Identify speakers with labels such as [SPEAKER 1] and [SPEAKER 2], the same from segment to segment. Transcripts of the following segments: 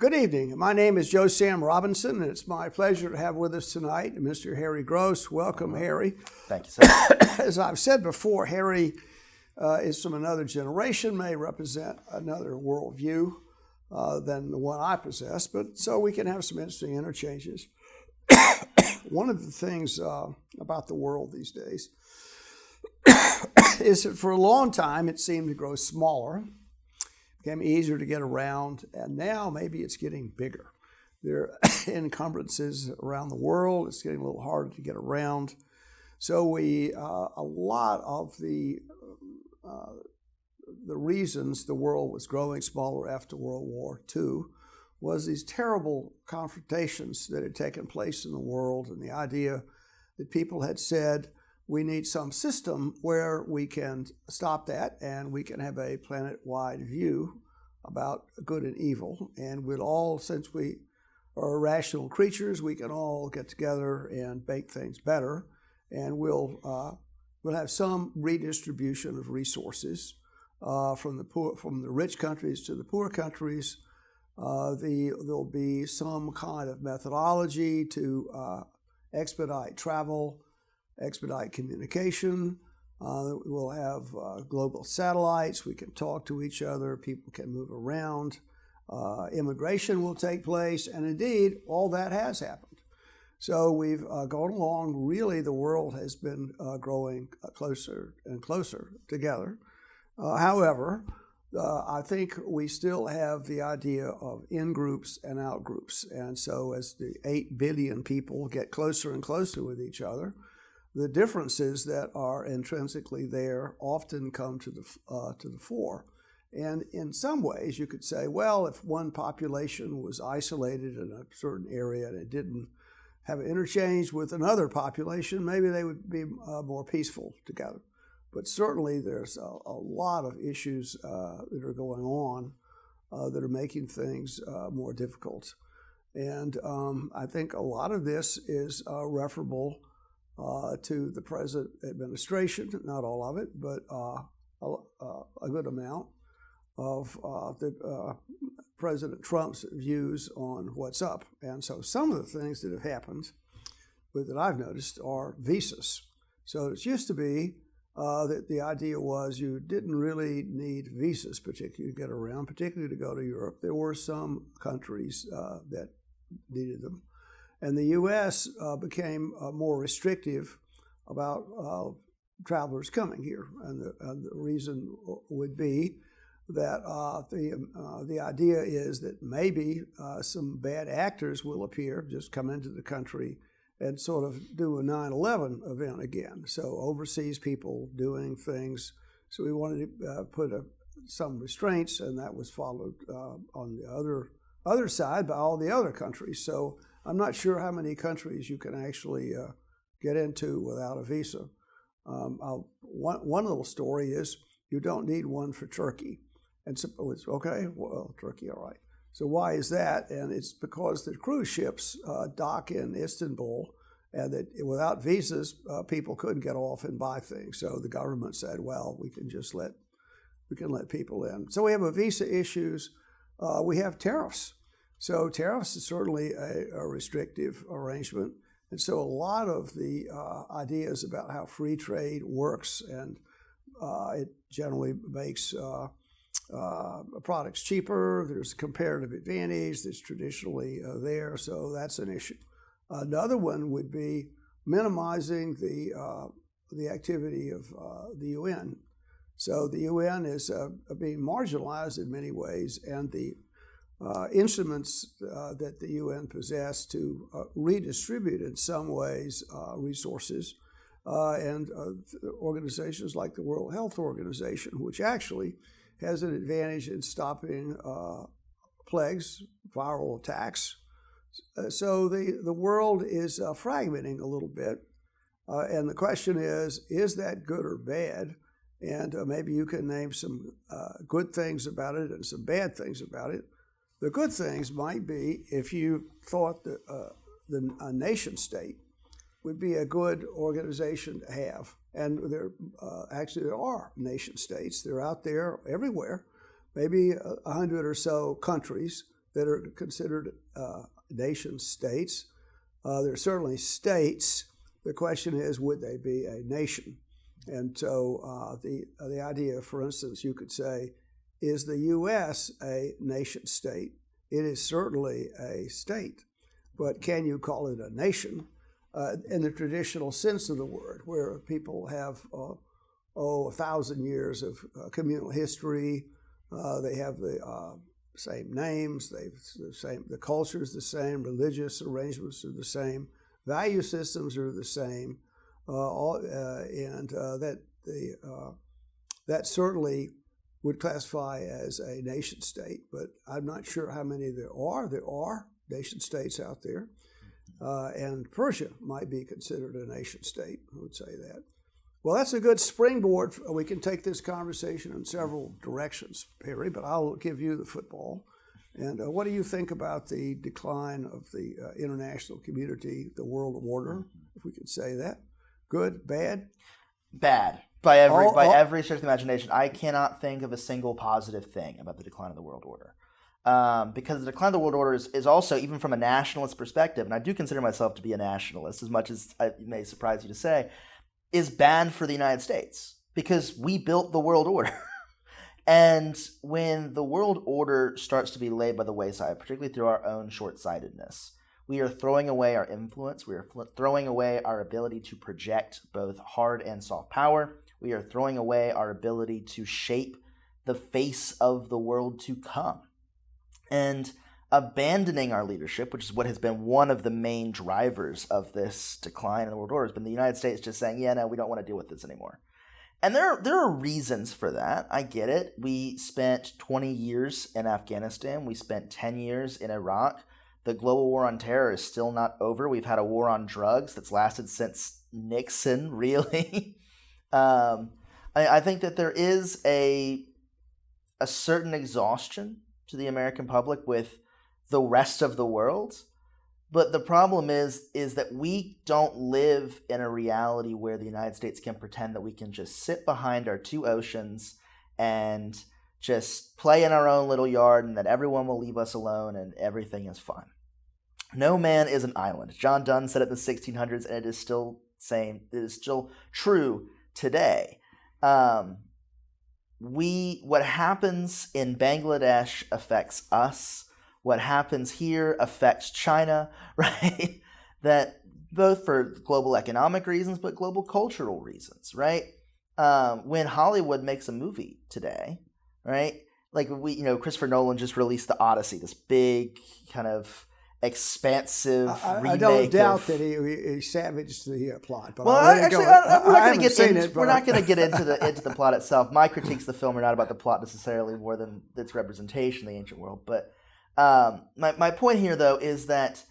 [SPEAKER 1] Good evening. My name is Joe Sam Robinson, and it's my pleasure to have with us tonight Mr. Harry Gross. Welcome, Harry.
[SPEAKER 2] Thank you, sir.
[SPEAKER 1] As I've said before, Harry is from another generation, may represent another worldview than the one I possess, but so we can have some interesting interchanges. One of the things about the world these days is that for a long time it seemed to grow smaller, became easier to get around, and now maybe it's getting bigger. There are encumbrances around the world. It's getting a little harder to get around. So a lot of the reasons the world was growing smaller after World War II was these terrible confrontations that had taken place in the world, and the idea that people had said, we need some system where we can stop that and we can have a planet-wide view about good and evil. And we'll all, since we are rational creatures, we can all get together and make things better. And we'll have some redistribution of resources from the rich countries to the poor countries. There'll be some kind of methodology to expedite travel, expedite communication. We'll have global satellites. We can talk to each other. People can move around. Immigration will take place. And indeed, all that has happened. So we've gone along. Really, the world has been growing closer and closer together. However, I think we still have the idea of in-groups and out-groups. And so as the 8 billion people get closer and closer with each other, the differences that are intrinsically there often come to the fore. And in some ways, you could say, well, if one population was isolated in a certain area and it didn't have an interchange with another population, maybe they would be more peaceful together. But certainly there's a lot of issues that are going on that are making things more difficult. And I think a lot of this is referable to the present administration, not all of it, but a good amount of President Trump's views on what's up. And so some of the things that have happened that I've noticed are visas. So it used to be that the idea was you didn't really need visas particularly to get around, particularly to go to Europe. There were some countries that needed them. And the U.S. became more restrictive about travelers coming here. And the reason would be that the idea is that maybe some bad actors will appear, just come into the country and sort of do a 9/11 event again. So overseas people doing things. So we wanted to put some restraints, and that was followed on the other side by all the other countries. So I'm not sure how many countries you can actually get into without a visa. One little story is you don't need one for Turkey. And so it's okay, well, Turkey, all right. So why is that? And it's because the cruise ships dock in Istanbul, and that without visas, people couldn't get off and buy things. So the government said, well, we can let people in. So we have visa issues. We have tariffs. So tariffs is certainly a restrictive arrangement. And so a lot of the ideas about how free trade works, and it generally makes products cheaper. There's a comparative advantage that's traditionally there, so that's an issue. Another one would be minimizing the activity of the UN. So the UN is being marginalized in many ways, and the instruments that the UN possess to redistribute in some ways resources, and organizations like the World Health Organization, which actually has an advantage in stopping plagues, viral attacks. So the world is fragmenting a little bit, and the question is that good or bad? And maybe you can name some good things about it and some bad things about it. The good things might be if you thought that a nation state would be a good organization to have. And there are nation states. They're out there everywhere, maybe 100 or so countries that are considered nation states. There are certainly states. The question is, would they be a nation? And so the idea, for instance, you could say, is the U.S. a nation state? It is certainly a state, but can you call it a nation in the traditional sense of the word, where people have 1,000 years of communal history? They have the same names. The culture is the same. Religious arrangements are the same. Value systems are the same. That certainly would classify as a nation state, but I'm not sure how many there are. There are nation states out there, and Persia might be considered a nation state. I would say that. Well, that's a good springboard. We can take this conversation in several directions, Perry, but I'll give you the football. And what do you think about the decline of the international community, the world order, if we could say that? Good, bad?
[SPEAKER 2] Bad. By every stretch of the imagination. I cannot think of a single positive thing about the decline of the world order. Because the decline of the world order is also, even from a nationalist perspective, and I do consider myself to be a nationalist, as much as it may surprise you to say, is bad for the United States. Because we built the world order. And when the world order starts to be laid by the wayside, particularly through our own short-sightedness, we are throwing away our influence. We are throwing away our ability to project both hard and soft power. We are throwing away our ability to shape the face of the world to come. And abandoning our leadership, which is what has been one of the main drivers of this decline in the world order, has been the United States just saying, yeah, no, we don't want to deal with this anymore. And there are reasons for that. I get it. We spent 20 years in Afghanistan. We spent 10 years in Iraq. The global war on terror is still not over. We've had a war on drugs that's lasted since Nixon, really. I think that there is a certain exhaustion to the American public with the rest of the world. But the problem is that we don't live in a reality where the United States can pretend that we can just sit behind our two oceans and just play in our own little yard and that everyone will leave us alone and everything is fine. No man is an island. John Donne said it in the 1600s, and it is still true today. What happens in Bangladesh affects us. What happens here affects China, right? That both for global economic reasons, but global cultural reasons, right? When Hollywood makes a movie today, right? Like Christopher Nolan just released The Odyssey, this big kind of expansive remake.
[SPEAKER 1] I don't doubt that he savaged the plot. But
[SPEAKER 2] well, we're not going to get into the plot itself. My critiques of the film are not about the plot necessarily, more than its representation of the ancient world, but. My point here, though, is that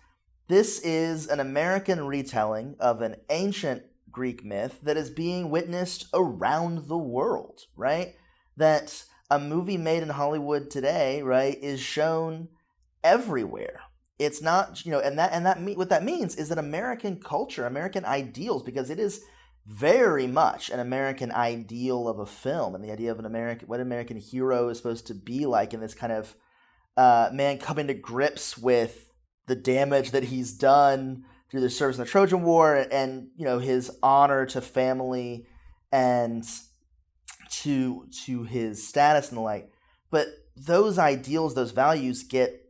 [SPEAKER 2] this is an American retelling of an ancient Greek myth that is being witnessed around the world, right? That a movie made in Hollywood today, right, is shown everywhere. It's not, what that means is that American culture, American ideals, because it is very much an American ideal of a film, and the idea of what an American hero is supposed to be like in this kind of man coming to grips with the damage that he's done through the service in the Trojan War and his honor to family and to his status and the like. But those ideals, those values get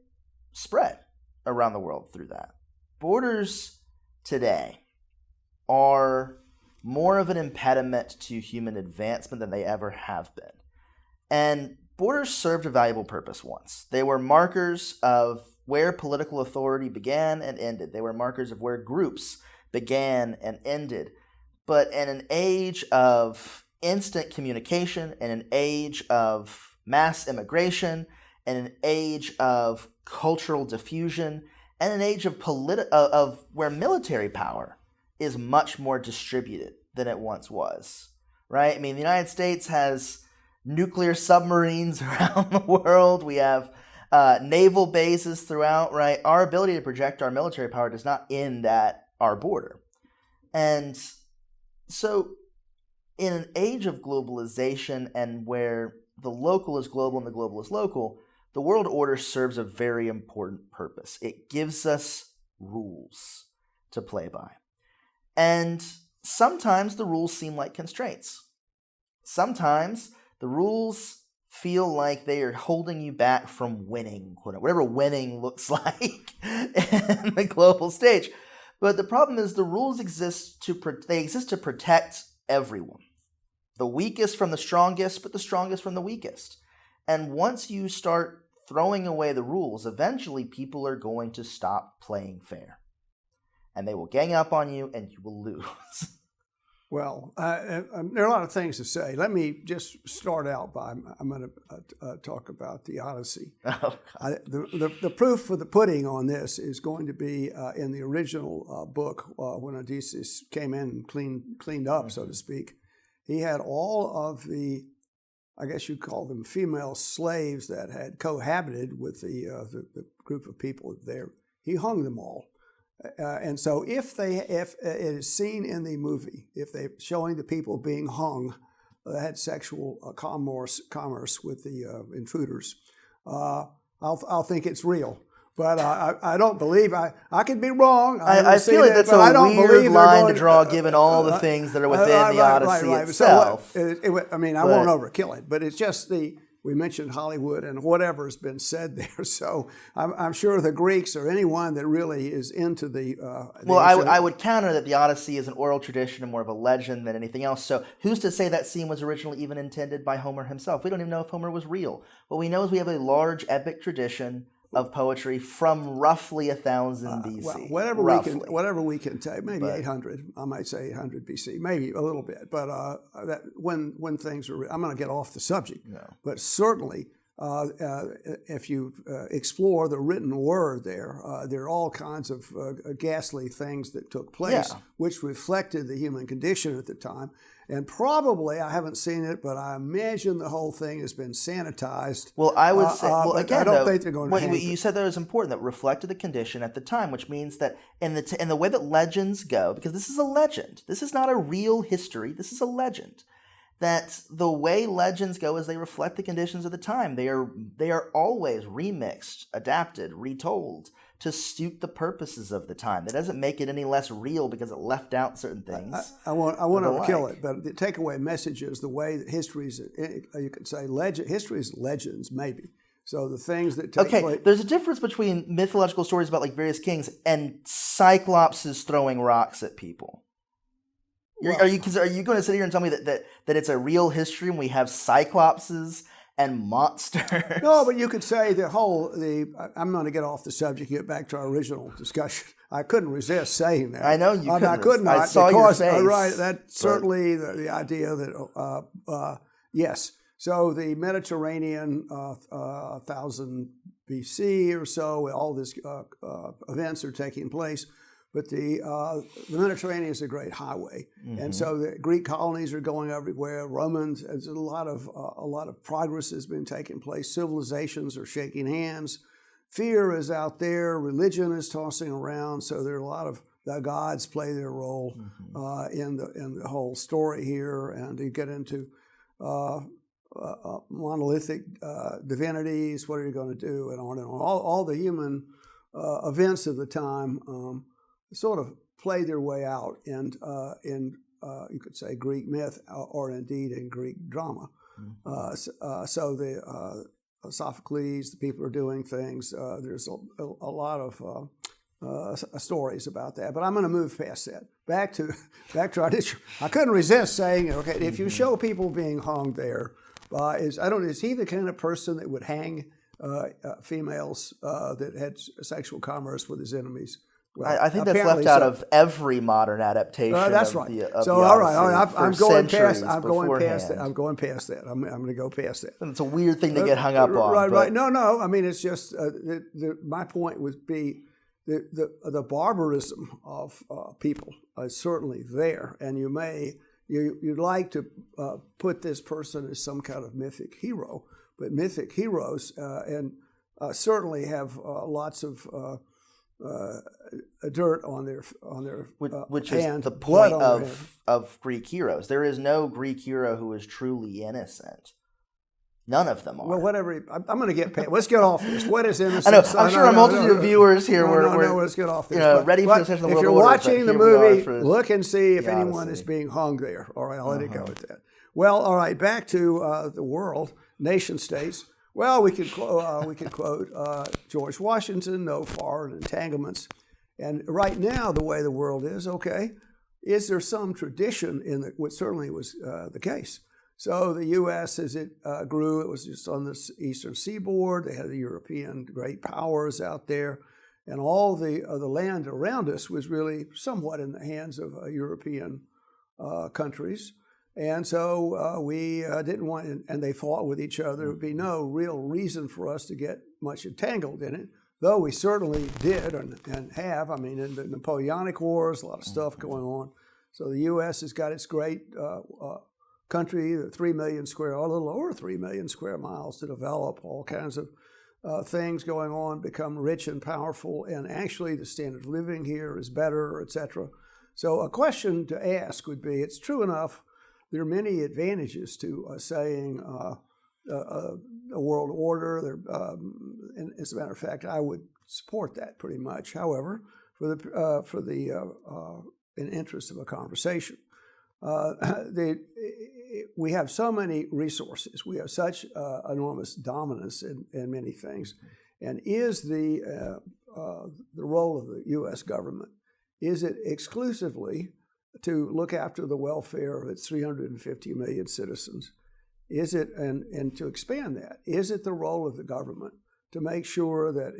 [SPEAKER 2] spread around the world through that. Borders today are more of an impediment to human advancement than they ever have been. And borders served a valuable purpose once. They were markers of where political authority began and ended. They were markers of where groups began and ended. But in an age of instant communication, in an age of mass immigration, in an age of cultural diffusion, and an age of where military power is much more distributed than it once was, right? I mean, the United States has nuclear submarines around the world. We have naval bases throughout, right? Our ability to project our military power does not end at our border. And so in an age of globalization and where the local is global and the global is local, the world order serves a very important purpose. It gives us rules to play by. And sometimes the rules seem like constraints. Sometimes the rules feel like they are holding you back from winning, whatever winning looks like in the global stage. But the problem is the rules exist to protect everyone. The weakest from the strongest, but the strongest from the weakest. And once you start throwing away the rules, eventually people are going to stop playing fair. And they will gang up on you and you will lose.
[SPEAKER 1] Well, there are a lot of things to say. Let me just start out by, I'm going to talk about the Odyssey.
[SPEAKER 2] Oh,
[SPEAKER 1] the proof for the pudding on this is going to be in the original book when Odysseus came in and cleaned up, so to speak. He had all of the, I guess you'd call them female slaves that had cohabited with the group of people there. He hung them all. And so if it is seen in the movie, if they're showing the people being hung that had sexual commerce with the intruders, I'll think it's real. But I don't believe, I could be wrong.
[SPEAKER 2] I feel like that's a weird line to draw given all the things that are within the Odyssey itself.
[SPEAKER 1] So I won't overkill it, but it's just we mentioned Hollywood and whatever's been said there. So I'm sure the Greeks or anyone that really is into the...
[SPEAKER 2] I would counter that the Odyssey is an oral tradition and more of a legend than anything else. So who's to say that scene was originally even intended by Homer himself? We don't even know if Homer was real. What we know is we have a large epic tradition of poetry from roughly 1000 BC.
[SPEAKER 1] Well, whatever we can take, maybe 800. I might say 800 BC, maybe a little bit. But that when things are, I'm going to get off the subject. No. But certainly, if you explore the written word there are all kinds of ghastly things that took place, which reflected the human condition at the time. And probably, I haven't seen it, but I imagine the whole thing has been sanitized.
[SPEAKER 2] Well, I would say, again,
[SPEAKER 1] I don't think they're going to.
[SPEAKER 2] What you said that was important, that reflected the condition at the time, which means that in the way that legends go, because this is a legend, this is not a real history, this is a legend. That the way legends go is they reflect the conditions of the time. They are always remixed, adapted, retold to suit the purposes of the time. That doesn't make it any less real because it left out certain things.
[SPEAKER 1] I won't kill it, but the takeaway message is the way that history is, you could say history is legends, maybe. So the things that take place...
[SPEAKER 2] There's a difference between mythological stories about like various kings and cyclopses throwing rocks at people. Are you going to sit here and tell me that it's a real history and we have cyclopses and monsters?
[SPEAKER 1] No, but you could say I'm going to get off the subject, get back to our original discussion. I couldn't resist saying that.
[SPEAKER 2] I know you couldn't.
[SPEAKER 1] I could not.
[SPEAKER 2] I saw your face.
[SPEAKER 1] Right, that's certainly the idea that, yes. So the Mediterranean, 1000 BC or so, all these events are taking place. But the Mediterranean is a great highway, and so the Greek colonies are going everywhere. Romans, there's a lot of progress has been taking place. Civilizations are shaking hands. Fear is out there. Religion is tossing around. So there are a lot of the gods play their role in the whole story here, and you get into monolithic divinities. What are you going to do? And on and on. All the human events of the time. Sort of play their way out in you could say Greek myth or indeed in Greek drama. So the Sophocles, the people are doing things. There's a lot of stories about that, but I'm going to move past that. Back to our issue. I couldn't resist saying, okay, if you show people being hung there, is he the kind of person that would hang females that had sexual commerce with his enemies?
[SPEAKER 2] Well, I think that's left out of every modern adaptation.
[SPEAKER 1] That's right. All right. I'm going past that. I'm going past that. I'm going to go past that.
[SPEAKER 2] And it's a weird thing to get hung up on.
[SPEAKER 1] Right. No. I mean, it's just my point would be the barbarism of people is certainly there, and you'd like to put this person as some kind of mythic hero, but mythic heroes and certainly have lots of dirt on their
[SPEAKER 2] which
[SPEAKER 1] hand,
[SPEAKER 2] is the point of Greek heroes. There is no Greek hero who is truly innocent. None of them are.
[SPEAKER 1] Well, whatever. I'm going to get paid. Let's get off this. What is innocence?
[SPEAKER 2] I know. I'm sure a multitude of viewers here
[SPEAKER 1] were let's get off this.
[SPEAKER 2] Ready for the session of the
[SPEAKER 1] If
[SPEAKER 2] world
[SPEAKER 1] you're
[SPEAKER 2] order,
[SPEAKER 1] watching the movie, look and see if
[SPEAKER 2] the
[SPEAKER 1] anyone
[SPEAKER 2] Odyssey.
[SPEAKER 1] is being hung there. All right, I'll let it go at that. Well, all right, back to the world, nation states. Well, we could quote George Washington, no foreign entanglements. And right now, the way the world is, okay, is there some tradition in which certainly was the case. So the U.S., as it grew, it was just on the eastern seaboard. They had the European great powers out there. And all the land around us was really somewhat in the hands of European countries. And so we didn't want, and they fought with each other. There would be no real reason for us to get much entangled in it, though we certainly did and have. I mean, in the Napoleonic Wars, a lot of stuff going on. So the U.S. has got its great country, 3 million square, a little over 3 million square miles to develop, all kinds of things going on, become rich and powerful, and actually the standard of living here is better, etc. So a question to ask would be, it's true enough, there are many advantages to saying a world order, and as a matter of fact, I would support that pretty much. However, in interest of a conversation, we have so many resources. We have such enormous dominance in many things. And is the role of the U.S. government, is it exclusively to look after the welfare of its 350 million citizens? Is it, and to expand that, is it the role of the government to make sure that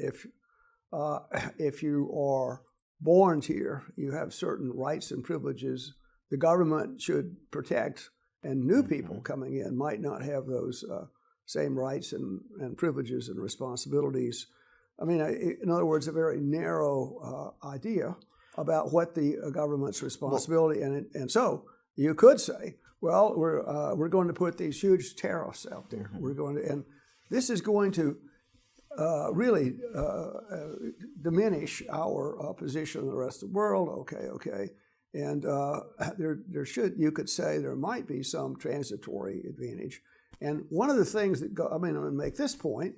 [SPEAKER 1] if you are born here, you have certain rights and privileges the government should protect, and new people coming in might not have those same rights and privileges and responsibilities? I mean, in other words, a very narrow idea about what the government's responsibility, and so you could say, well, we're going to put these huge tariffs out there. We're going to, and this is going to really diminish our position in the rest of the world. Okay. And there should, you could say, there might be some transitory advantage. And one of the things that, I'm going to make this point,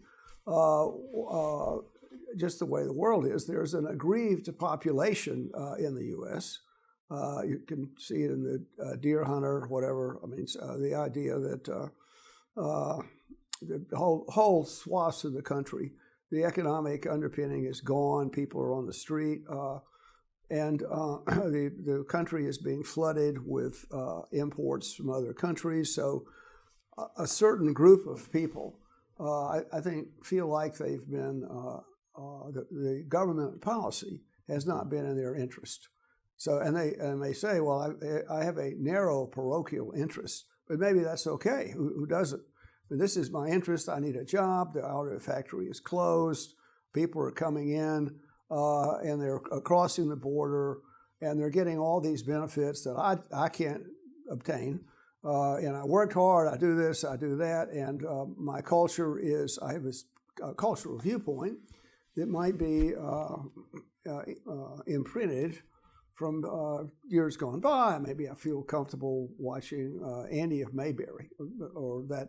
[SPEAKER 1] just the way the world is, there's an aggrieved population in the U.S. You can see it in the deer hunter, whatever. I mean, the idea that the whole swaths of the country, the economic underpinning is gone. People are on the street. And the country is being flooded with imports from other countries. So a certain group of people, I think, feel like they've been, the government policy has not been in their interest. So, and they say, well, I have a narrow parochial interest, but maybe that's okay. Who doesn't? But this is my interest. I need a job. The auto factory is closed. People are coming in. And they're crossing the border, and they're getting all these benefits that I can't obtain. And I worked hard, I do this, I do that, and my culture is, I have a cultural viewpoint that might be imprinted from years gone by. Maybe I feel comfortable watching Andy of Mayberry, or that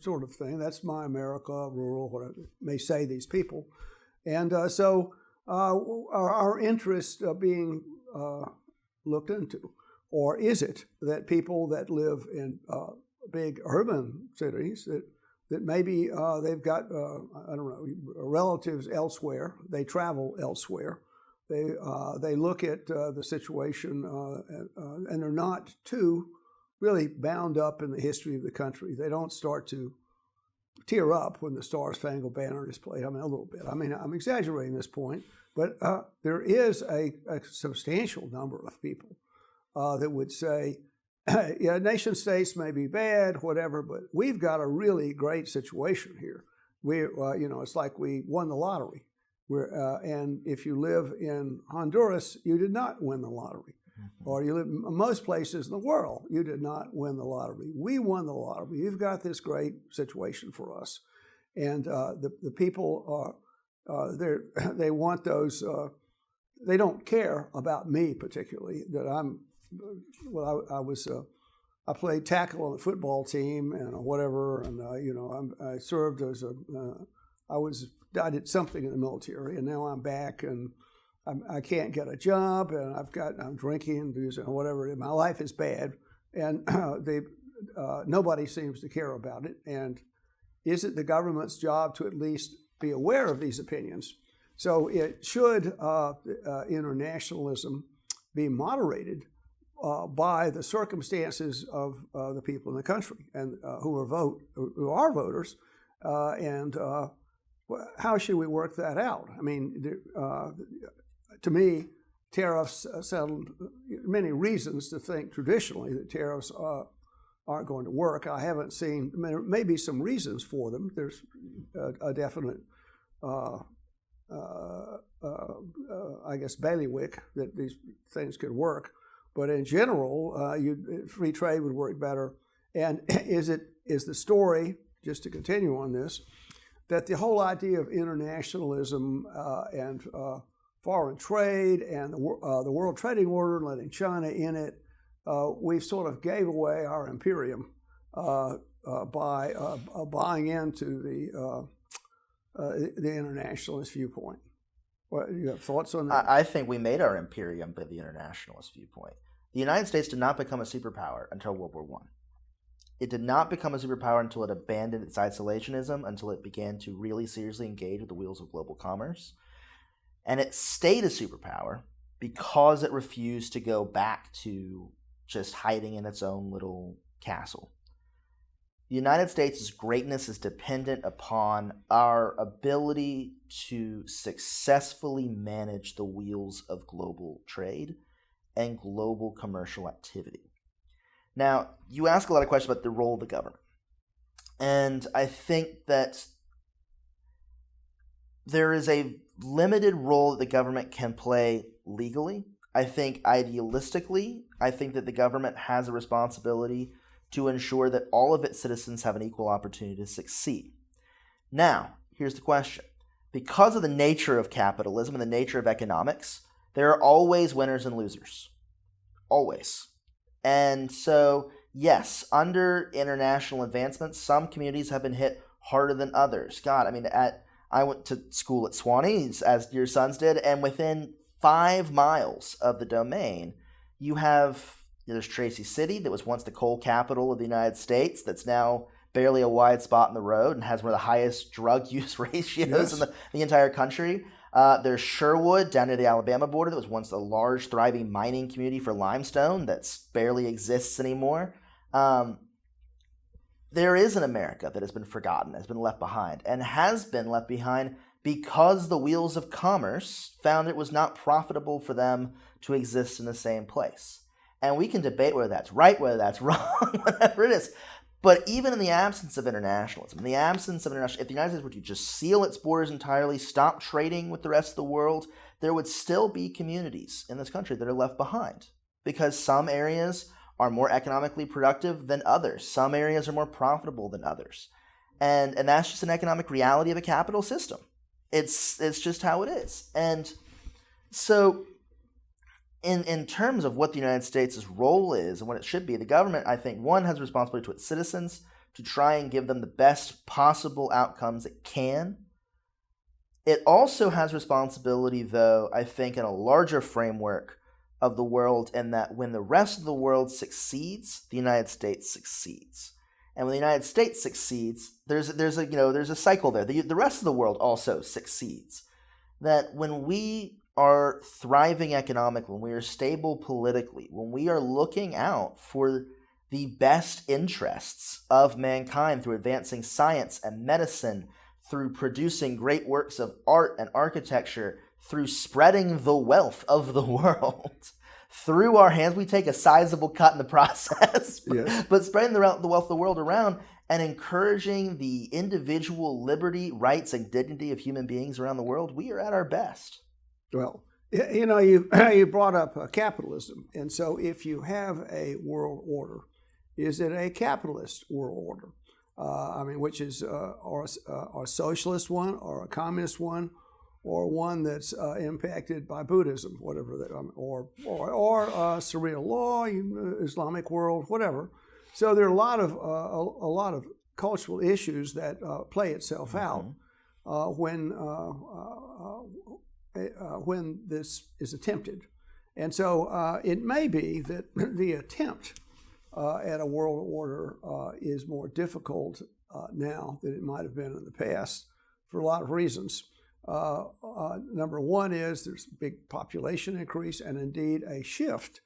[SPEAKER 1] sort of thing. That's my America, rural, whatever may say these people. And so our interests are being looked into? Or is it that people that live in big urban cities that maybe they've got, I don't know, relatives elsewhere, they travel elsewhere, they look at the situation and they're not too really bound up in the history of the country. They don't start to tear up when the Star Spangled Banner is played. I mean, a little bit. I mean, I'm exaggerating this point, but there is a substantial number of people that would say, yeah, nation states may be bad, whatever, but we've got a really great situation here. It's like we won the lottery. And if you live in Honduras, you did not win the lottery. Mm-hmm. Or you live in most places in the world, you did not win the lottery. We won the lottery. You've got this great situation for us. And the people they want those, they don't care about me particularly, that I was I played tackle on the football team and whatever, and I served as I did something in the military, and now I'm back, and I can't get a job, and I'm drinking and using whatever. My life is bad, and nobody seems to care about it. And is it the government's job to at least be aware of these opinions? So it should internationalism be moderated by the circumstances of the people in the country and who are voters, and how should we work that out? I mean, to me, tariffs settled many reasons to think traditionally that tariffs aren't going to work. I haven't seen. I mean, there may be some reasons for them. There's a definite, I guess, bailiwick that these things could work. But in general, free trade would work better. And is the story, just to continue on this, that the whole idea of internationalism and foreign trade and the World Trading Order, letting China in it, we sort of gave away our imperium by buying into the internationalist viewpoint. What, you have thoughts on that?
[SPEAKER 2] I think we made our imperium by the internationalist viewpoint. The United States did not become a superpower until World War I. It did not become a superpower until it abandoned its isolationism, until it began to really seriously engage with the wheels of global commerce. And it stayed a superpower because it refused to go back to just hiding in its own little castle. The United States' greatness is dependent upon our ability to successfully manage the wheels of global trade and global commercial activity. Now, you ask a lot of questions about the role of the government. And I think that there is a limited role that the government can play legally. I think idealistically, I think that the government has a responsibility to ensure that all of its citizens have an equal opportunity to succeed. Now, here's the question. Because of the nature of capitalism and the nature of economics, there are always winners and losers. Always. And so, yes, under international advancements, some communities have been hit harder than others. God, I mean, I went to school at Swanee, as your sons did, and within 5 miles of the domain, there's Tracy City, that was once the coal capital of the United States, that's now barely a wide spot in the road and has one of the highest drug use ratios in the entire country. There's Sherwood down near the Alabama border that was once a large, thriving mining community for limestone that barely exists anymore. There is an America that has been forgotten, has been left behind, and has been left behind because the wheels of commerce found it was not profitable for them to exist in the same place. And we can debate whether that's right, whether that's wrong, whatever it is. But even in the absence of internationalism, if the United States were to just seal its borders entirely, stop trading with the rest of the world, there would still be communities in this country that are left behind. Because some areas are more economically productive than others. Some areas are more profitable than others. And that's just an economic reality of a capital system. It's just how it is. And so in terms of what the United States' role is and what it should be, the government, I think, one, has a responsibility to its citizens to try and give them the best possible outcomes it can. It also has responsibility, though, I think, in a larger framework of the world, in that when the rest of the world succeeds, the United States succeeds. And when the United States succeeds, there's a cycle there. The rest of the world also succeeds. That when we are thriving economically, when we are stable politically, when we are looking out for the best interests of mankind through advancing science and medicine, through producing great works of art and architecture, through spreading the wealth of the world, through our hands, we take a sizable cut in the process, but spreading the wealth of the world around and encouraging the individual liberty, rights, and dignity of human beings around the world, we are at our best.
[SPEAKER 1] Well, you brought up capitalism, and so if you have a world order, is it a capitalist world order? Which is or a socialist one, or a communist one, or one that's impacted by Buddhism, whatever that, or Sharia law, Islamic world, whatever. So there are a lot of cultural issues that play itself out when this is attempted. And so it may be that the attempt at a world order is more difficult now than it might have been in the past for a lot of reasons. Number one is there's a big population increase and indeed a shift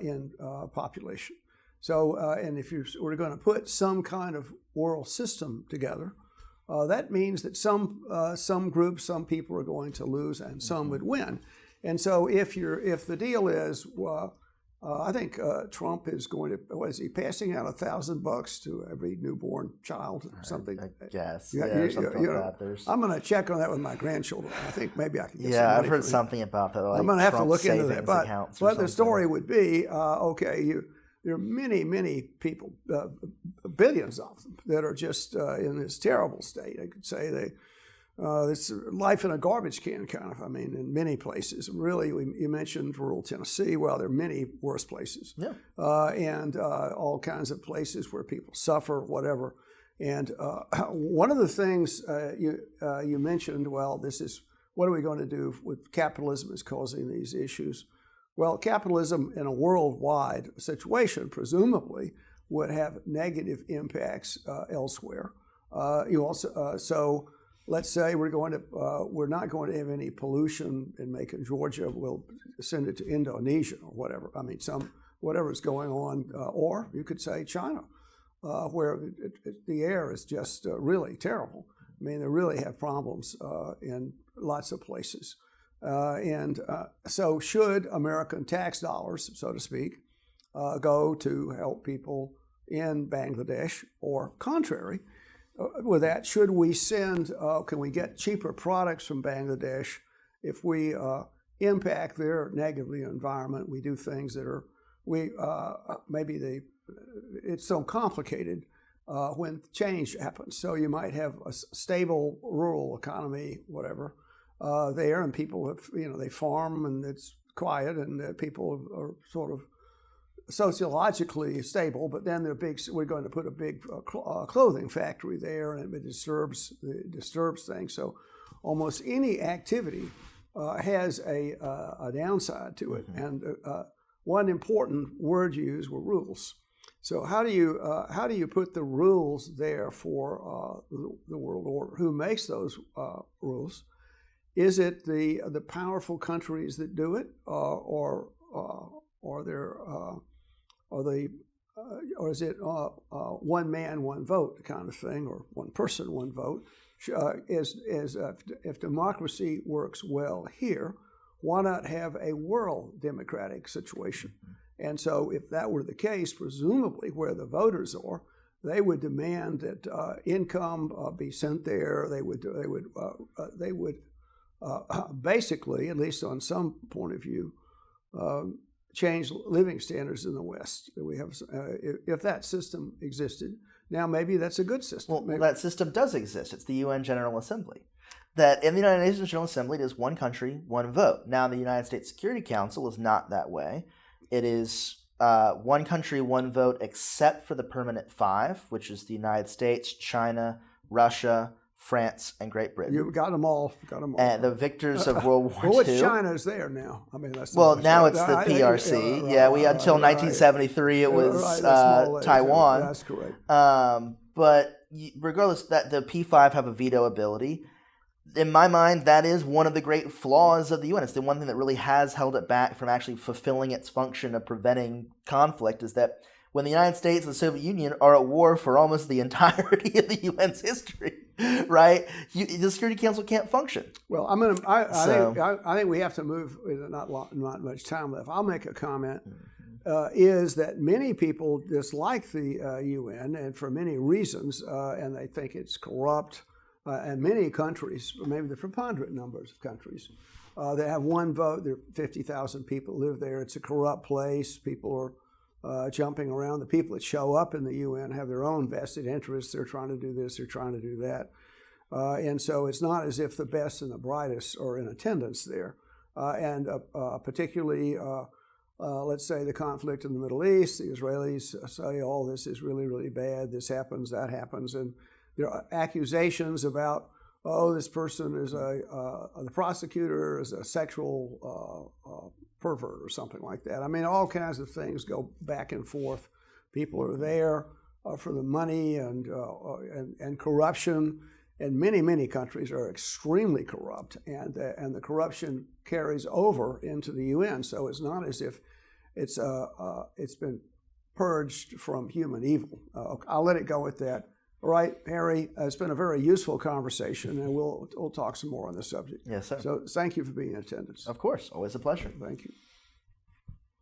[SPEAKER 1] in population. So, and if we're going to put some kind of world system together, that means that some groups, some people are going to lose and some would win. And so if the deal is, I think Trump is going to, what is he, passing out $1,000 to every newborn child or something?
[SPEAKER 2] I guess.
[SPEAKER 1] Something like that. I'm going to check on that with my grandchildren. I think maybe I can get some money.
[SPEAKER 2] I've heard something about that. Like
[SPEAKER 1] I'm going to have
[SPEAKER 2] Trump
[SPEAKER 1] to look into that. But the story would be, there are many, many people, billions of them, that are just in this terrible state. I could say it's life in a garbage can kind of, in many places. Really, you mentioned rural Tennessee. Well, there are many worse places.
[SPEAKER 2] Yeah.
[SPEAKER 1] And all kinds of places where people suffer, whatever. And one of the things you mentioned, well, this is, what are we going to do with capitalism is causing these issues? Well, capitalism in a worldwide situation presumably would have negative impacts elsewhere. So let's say we're not going to have any pollution in Macon, Georgia. We'll send it to Indonesia or whatever. Whatever's going on, or you could say China, where the air is just really terrible. They really have problems in lots of places. So should American tax dollars, so to speak, go to help people in Bangladesh, or contrary, with that, should we can we get cheaper products from Bangladesh if we impact their negatively environment? We do things that are, it's so complicated when change happens. So you might have a stable rural economy, whatever, there, and people have, they farm and it's quiet and people are sort of sociologically stable, but then we're going to put a big clothing factory there, and it disturbs things. So almost any activity has a downside to it. And one important word used were rules. So how do you put the rules there for the world order? Who makes those rules? Is it the powerful countries that do it, or is it one man, one vote kind of thing, or one person, one vote? If democracy works well here, why not have a world democratic situation? And so, if that were the case, presumably where the voters are, they would demand that income be sent there. They would basically, at least on some point of view, change living standards in the West. We have, if that system existed. Now, maybe that's a good system.
[SPEAKER 2] Well, that system does exist. It's the UN General Assembly. That in the United Nations General Assembly, it is one country, one vote. Now, the United States Security Council is not that way. It is one country, one vote, except for the permanent five, which is the United States, China, Russia, France, and Great Britain.
[SPEAKER 1] You got them all.
[SPEAKER 2] And the victors of World War II.
[SPEAKER 1] Well, which China is there now? That's
[SPEAKER 2] now it's the PRC. Until 1973, it was Taiwan.
[SPEAKER 1] That's correct.
[SPEAKER 2] But regardless, that the P5 have a veto ability. In my mind, that is one of the great flaws of the UN. It's the one thing that really has held it back from actually fulfilling its function of preventing conflict, is that when the United States and the Soviet Union are at war for almost the entirety of the UN's history, right? The Security Council can't function.
[SPEAKER 1] Well, I think we have to move. Not much time left. I'll make a comment. Is that many people dislike the UN, and for many reasons, and they think it's corrupt. And many countries, maybe the preponderant numbers of countries, they have one vote. There are 50,000 people live there. It's a corrupt place. People are jumping around. The people that show up in the UN have their own vested interests. They're trying to do this. They're trying to do that. And so it's not as if the best and the brightest are in attendance there. And particularly let's say the conflict in the Middle East, the Israelis say, oh, this is really, really bad, this happens, that happens, and there are accusations about, oh, this person is the prosecutor is a sexual pervert or something like that. I mean, all kinds of things go back and forth. People are there for the money and corruption. And many countries are extremely corrupt, and the corruption carries over into the UN. So it's not as if it's been purged from human evil. I'll let it go with that. All right, Harry, it's been a very useful conversation, and we'll talk some more on this subject.
[SPEAKER 2] Yes, sir.
[SPEAKER 1] So thank you for being in attendance.
[SPEAKER 2] Of course, always a pleasure.
[SPEAKER 1] Thank you.